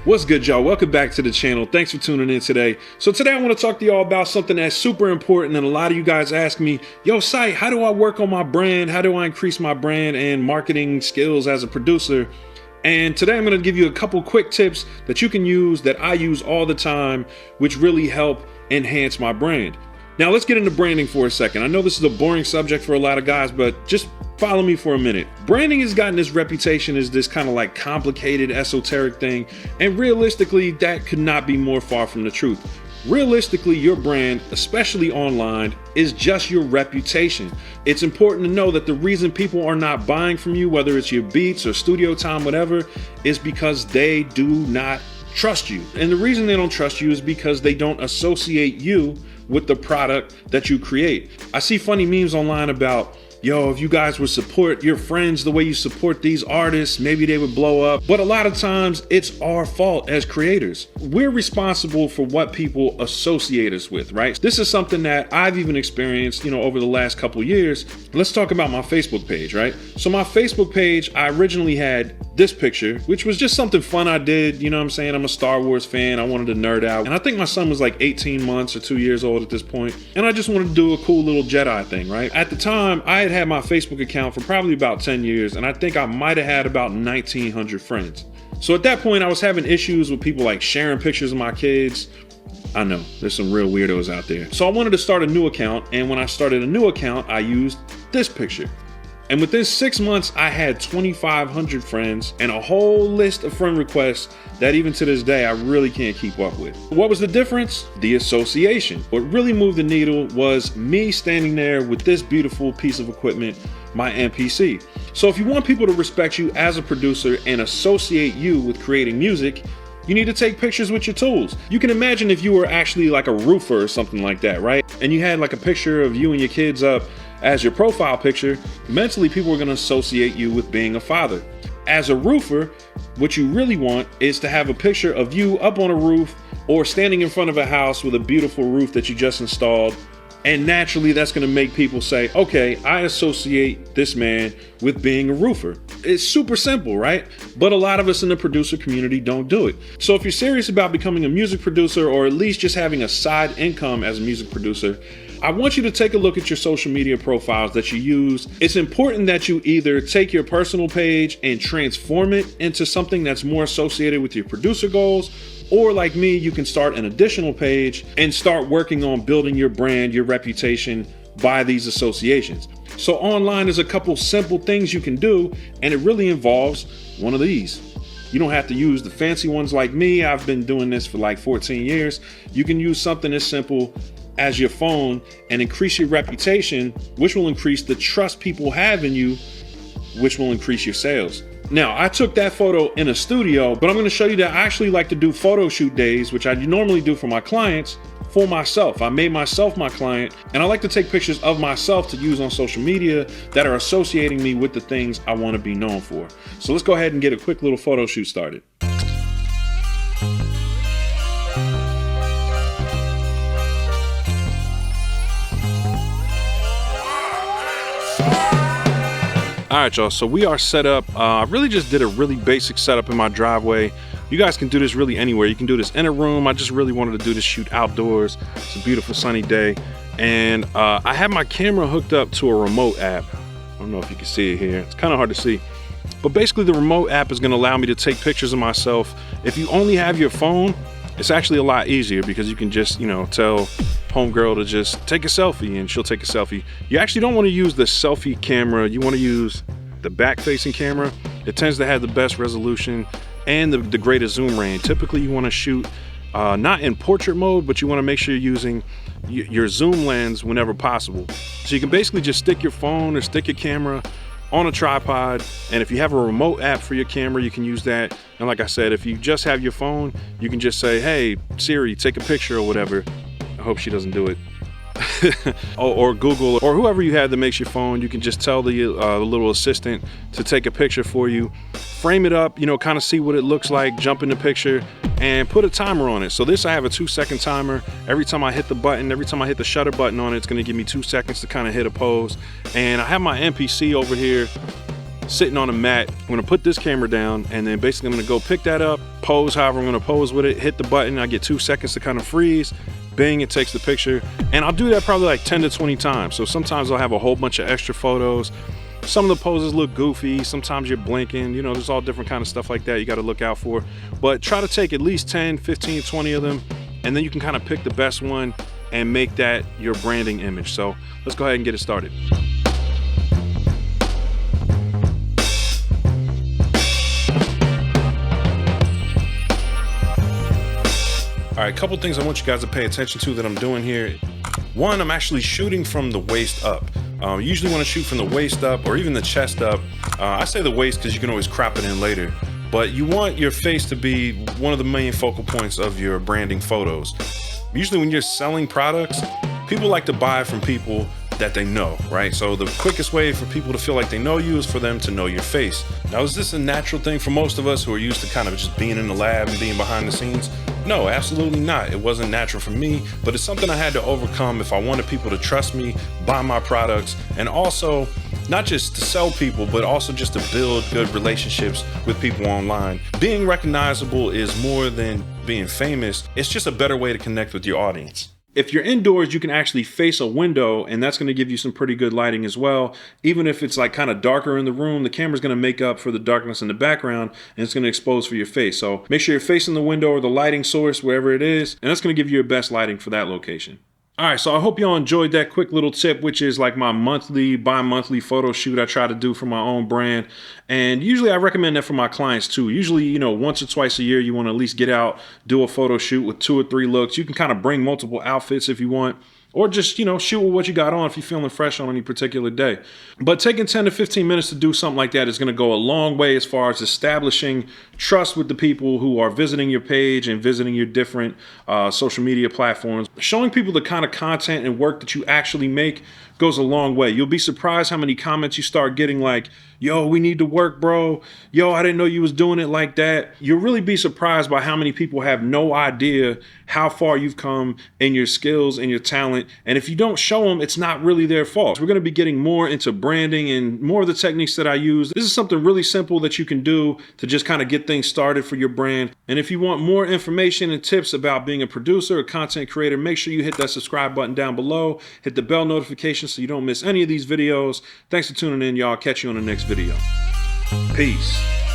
What's good, y'all? Welcome back to the channel. Thanks for tuning in today. So today I want to talk to y'all about something that's super important, and a lot of you guys ask me, yo, Sight, how do I work on my brand? How do I increase my brand and marketing skills as a producer? And today I'm going to give you a couple quick tips that you can use, that I use all the time, which really help enhance my brand. Now let's get into branding for a second. I know this is a boring subject for a lot of guys, but just follow me for a minute. Branding has gotten this reputation as this kind of like complicated, esoteric thing, and realistically, that could not be more far from the truth. Realistically, your brand, especially online, is just your reputation. It's important to know that the reason people are not buying from you, whether it's your beats or studio time, whatever, is because they do not trust you. And the reason they don't trust you is because they don't associate you with the product that you create. I see funny memes online about, yo, if you guys would support your friends the way you support these artists, maybe they would blow up. But a lot of times it's our fault as creators. We're responsible for what people associate us with, right? This is something that I've even experienced, over the last couple years. Let's talk about my Facebook page, right? So my Facebook page, I originally had this picture, which was just something fun I did. You know what I'm saying? I'm a Star Wars fan. I wanted to nerd out. And I think my son was like 18 months or 2 years old at this point. And I just wanted to do a cool little Jedi thing, right? At the time, I had my Facebook account for probably about 10 years, and I think I might have had about 1,900 friends. So at that point, I was having issues with people like sharing pictures of my kids. I know, there's some real weirdos out there. So I wanted to start a new account, and when I started a new account, I used this picture. And within 6 months, I had 2,500 friends and a whole list of friend requests that even to this day, I really can't keep up with. What was the difference? The association. What really moved the needle was me standing there with this beautiful piece of equipment, my MPC. So if you want people to respect you as a producer and associate you with creating music, you need to take pictures with your tools. You can imagine if you were actually like a roofer or something like that, right? And you had like a picture of you and your kids up as your profile picture, mentally people are going to associate you with being a father. As a roofer, what you really want is to have a picture of you up on a roof or standing in front of a house with a beautiful roof that you just installed. And naturally, that's going to make people say, okay, I associate this man with being a roofer. It's super simple, right? But a lot of us in the producer community don't do it. So if you're serious about becoming a music producer, or at least just having a side income as a music producer, I want you to take a look at your social media profiles that you use. It's important that you either take your personal page and transform it into something that's more associated with your producer goals, or like me, you can start an additional page and start working on building your brand, your reputation by these associations. So online, there's a couple simple things you can do, and it really involves one of these. You don't have to use the fancy ones like me. I've been doing this for like 14 years. You can use something as simple as your phone and increase your reputation, which will increase the trust people have in you, which will increase your sales. Now, I took that photo in a studio, but I'm going to show you that I actually like to do photo shoot days, which I normally do for my clients, for myself. I made myself my client, and I like to take pictures of myself to use on social media that are associating me with the things I want to be known for. So let's go ahead and get a quick little photo shoot started. All right, y'all, so we are set up. I really just did a really basic setup in my driveway. You guys can do this really anywhere. You can do this in a room. I just really wanted to do this shoot outdoors. It's a beautiful sunny day. And I have my camera hooked up to a remote app. I don't know if you can see it here. It's kind of hard to see. But basically the remote app is gonna allow me to take pictures of myself. If you only have your phone, it's actually a lot easier because you can just, tell homegirl to just take a selfie and she'll take a selfie. You actually don't want to use the selfie camera. You want to use the back facing camera. It tends to have the best resolution and the greatest zoom range. Typically you want to shoot not in portrait mode, but you want to make sure you're using your zoom lens whenever possible. So you can basically just stick your phone or stick your camera on a tripod, and if you have a remote app for your camera, you can use that. And like I said, if you just have your phone, you can just say, hey Siri, take a picture or whatever. I hope she doesn't do it. or Google, or whoever you have that makes your phone, you can just tell the little assistant to take a picture for you, frame it up, kind of see what it looks like, jump in the picture, and put a timer on it. So this, I have a 2-second timer. Every time I hit the button, every time I hit the shutter button on it, it's gonna give me 2 seconds to kind of hit a pose. And I have my MPC over here sitting on a mat. I'm gonna put this camera down, and then basically I'm gonna go pick that up, pose however I'm gonna pose with it, hit the button. I get 2 seconds to kind of freeze, bing, it takes the picture. And I'll do that probably like 10 to 20 times. So sometimes I'll have a whole bunch of extra photos. Some of the poses look goofy, sometimes you're blinking, you know, there's all different kind of stuff like that you got to look out for. But try to take at least 10, 15, 20 of them, and then you can kind of pick the best one and make that your branding image. So let's go ahead and get it started. All right, a couple things I want you guys to pay attention to that I'm doing here. One, I'm actually shooting from the waist up. You usually want to shoot from the waist up or even the chest up. I say the waist because you can always crop it in later. But you want your face to be one of the main focal points of your branding photos. Usually when you're selling products, people like to buy from people that they know, right? So the quickest way for people to feel like they know you is for them to know your face. Now, is this a natural thing for most of us who are used to kind of just being in the lab and being behind the scenes? No, absolutely not. It wasn't natural for me, but it's something I had to overcome if I wanted people to trust me, buy my products, and also not just to sell people, but also just to build good relationships with people online. Being recognizable is more than being famous. It's just a better way to connect with your audience. If you're indoors, you can actually face a window, and that's going to give you some pretty good lighting as well. Even if it's like kind of darker in the room, the camera's going to make up for the darkness in the background, and it's going to expose for your face. So make sure you're facing the window or the lighting source, wherever it is, and that's going to give you your best lighting for that location. All right, so I hope y'all enjoyed that quick little tip, which is like my monthly, bi-monthly photo shoot I try to do for my own brand. And usually I recommend that for my clients too. Usually, you know, once or twice a year, you want to at least get out, do a photo shoot with 2 or 3 looks. You can kind of bring multiple outfits if you want. Or just, you know, shoot with what you got on if you're feeling fresh on any particular day. But taking 10 to 15 minutes to do something like that is going to go a long way as far as establishing trust with the people who are visiting your page and visiting your different social media platforms. Showing people the kind of content and work that you actually make goes a long way. You'll be surprised how many comments you start getting like, yo, we need to work, bro. Yo, I didn't know you was doing it like that. You'll really be surprised by how many people have no idea how far you've come in your skills and your talent. And if you don't show them, it's not really their fault. We're going to be getting more into branding and more of the techniques that I use. This is something really simple that you can do to just kind of get things started for your brand. And if you want more information and tips about being a producer or content creator, make sure you hit that subscribe button down below. Hit the bell notification so you don't miss any of these videos. Thanks for tuning in, y'all. Catch you on the next video. Peace.